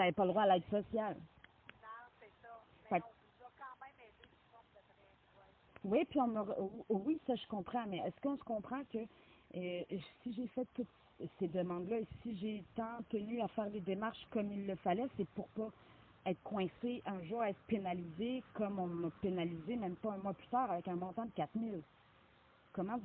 n'avais pas le droit à l'aide sociale. Non, c'est ça. Mais Fait que, on vous a quand même aidé sous forme de prêt. Ouais. oui, puis oui, ça je comprends, mais est-ce qu'on se comprend que si j'ai fait toutes ces demandes-là et si j'ai tant tenu à faire les démarches comme il le fallait, c'est pour pas être coincé un jour, être pénalisé comme on m'a pénalisé même pas un mois plus tard avec un montant de 4 000. Comment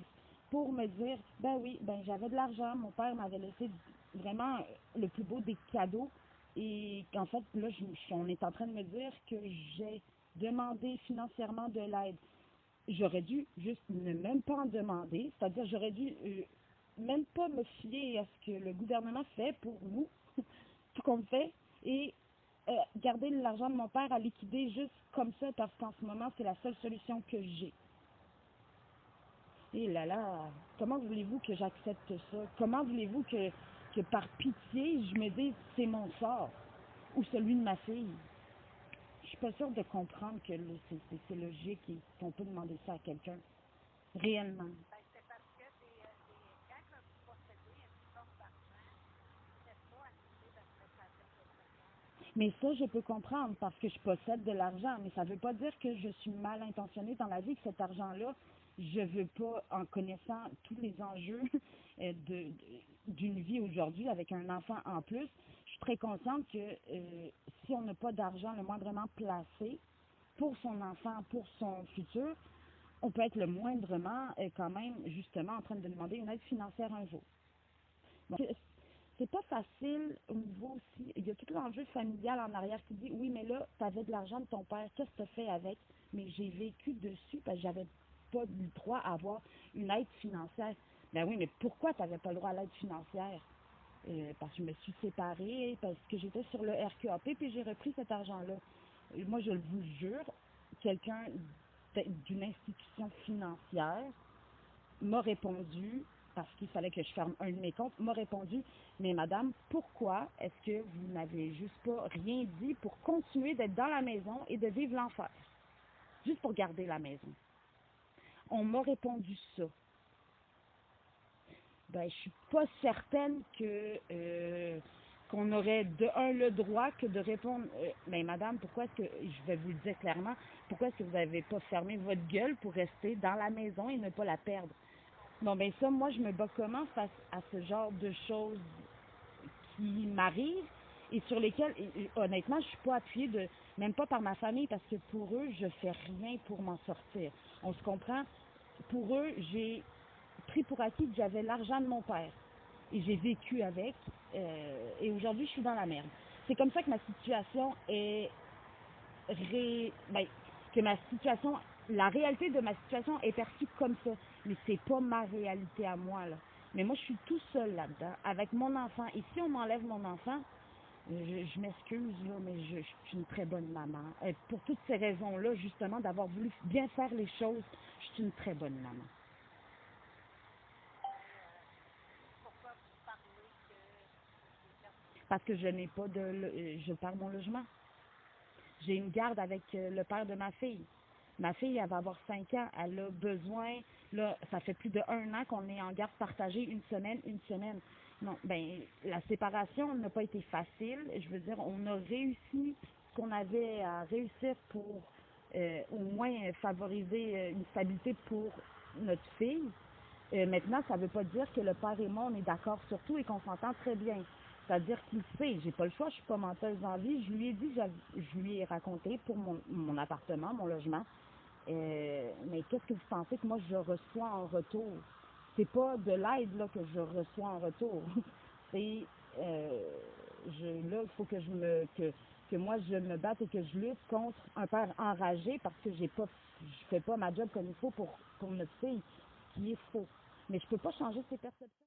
pour me dire, ben oui, ben j'avais de l'argent, mon père m'avait laissé vraiment le plus beau des cadeaux et qu'en fait, là, on est en train de me dire que j'ai demandé financièrement de l'aide. J'aurais dû juste ne même pas en demander, c'est-à-dire j'aurais dû même pas me fier à ce que le gouvernement fait pour nous, tout qu'on fait, et garder l'argent de mon père à liquider juste comme ça parce qu'en ce moment, c'est la seule solution que j'ai. Et là là, comment voulez-vous que j'accepte ça? Comment voulez-vous que par pitié, je me dise c'est mon sort ou celui de ma fille? Je suis pas sûre de comprendre que c'est logique et qu'on peut demander ça à quelqu'un. Réellement. Ben, c'est parce que quand que vous possédez une somme d'argent, vous n'êtes pas assisté de prestations de social. Mais ça, je peux comprendre parce que je possède de l'argent, mais ça ne veut pas dire que je suis mal intentionnée dans la vie, que cet argent-là, je ne veux pas, en connaissant tous les enjeux d'une vie aujourd'hui avec un enfant en plus, je suis très consciente que si on n'a pas d'argent le moindrement placé pour son enfant, pour son futur, on peut être le moindrement quand même justement en train de demander une aide financière un jour. Donc, c'est pas facile au niveau aussi. Il y a tout l'enjeu familial en arrière qui dit oui, mais là, tu avais de l'argent de ton père, qu'est-ce que tu as fait avec? Mais j'ai vécu dessus parce que j'avais pas le droit à avoir une aide financière. Ben oui, mais pourquoi tu n'avais pas le droit à l'aide financière? Parce que je me suis séparée, parce que j'étais sur le RQAP, puis j'ai repris cet argent-là. Moi, je vous jure, quelqu'un d'une institution financière m'a répondu, parce qu'il fallait que je ferme un de mes comptes, m'a répondu, mais madame, pourquoi est-ce que vous n'avez juste pas rien dit pour continuer d'être dans la maison et de vivre l'enfer? Juste pour garder la maison. On m'a répondu ça. Ben, je suis pas certaine que qu'on aurait de un le droit que de répondre mais madame, pourquoi est-ce que je vais vous le dire clairement, pourquoi est-ce que vous n'avez pas fermé votre gueule pour rester dans la maison et ne pas la perdre? Bon, ben ça, moi, je me bats comment face à ce genre de choses qui m'arrivent et sur lesquelles, honnêtement, je suis pas appuyée même pas par ma famille, parce que pour eux, je fais rien pour m'en sortir. On se comprend? Pour eux, j'ai pris pour acquis que j'avais l'argent de mon père. Et j'ai vécu avec, et aujourd'hui, je suis dans la merde. C'est comme ça que ma situation est que ma situation, la réalité de ma situation est perçue comme ça. Mais c'est pas ma réalité à moi, là. Mais moi, je suis tout seul là-dedans, avec mon enfant. Et si on m'enlève mon enfant, je m'excuse, là, mais je suis une très bonne maman. Et pour toutes ces raisons-là, justement, d'avoir voulu bien faire les choses, je suis une très bonne maman. Pourquoi vous parlez que vous avez perdu? Parce que je n'ai pas je perds mon logement. J'ai une garde avec le père de ma fille. Ma fille, elle va avoir 5 ans. Elle a besoin, là, ça fait plus d'1 an qu'on est en garde partagée, une semaine, une semaine. Non, ben, la séparation n'a pas été facile. Je veux dire, on a réussi ce qu'on avait à réussir pour au moins favoriser une stabilité pour notre fille. Maintenant, ça ne veut pas dire que le père et moi, on est d'accord sur tout et qu'on s'entend très bien. C'est-à-dire qu'il sait, j'ai pas le choix, je suis pas menteuse en vie. Je lui ai dit, je lui ai raconté pour mon appartement, mon logement. Mais qu'est-ce que vous pensez que moi je reçois en retour? C'est pas de l'aide là que je reçois en retour. C'est là, il faut que moi je me batte et que je lutte contre un père enragé parce que je fais pas ma job comme il faut pour notre fille, ce qui est faux. Mais je peux pas changer ses perceptions.